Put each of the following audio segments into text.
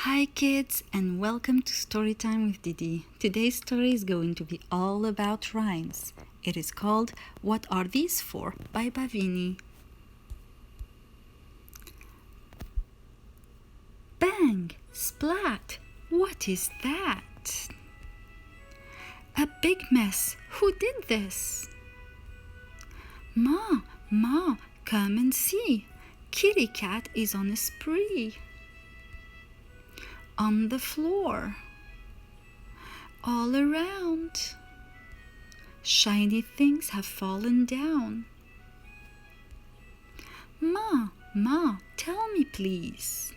Hi kids, and welcome to Storytime with Didi. Today's story is going to be all about rhymes. It is called What Are These For? By Bavini. Bang! Splat! What is that? A big mess. Who did this? Ma, come and see. Kitty Cat is on a spree. On the floor, all around, shiny things have fallen down. Ma, tell me please.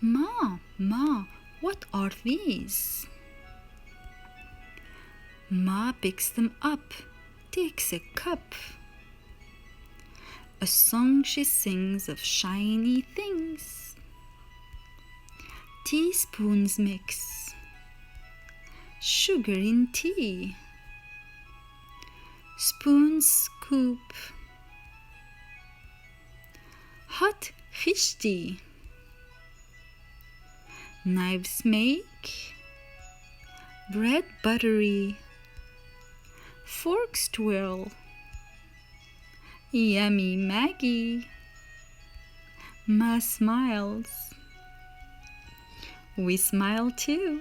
Ma, what are these? Ma picks them up, takes a cup. A song she sings of shiny things. Teaspoons mix, sugar in tea. Spoons scoop, hot fish tea. Knives make bread buttery. Forks twirl, yummy Maggie. Ma smiles. We smile too.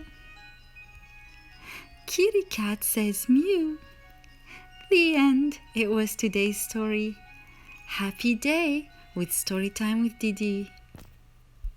Kitty Cat says mew. The end. It was today's story. Happy day with Storytime with Didi.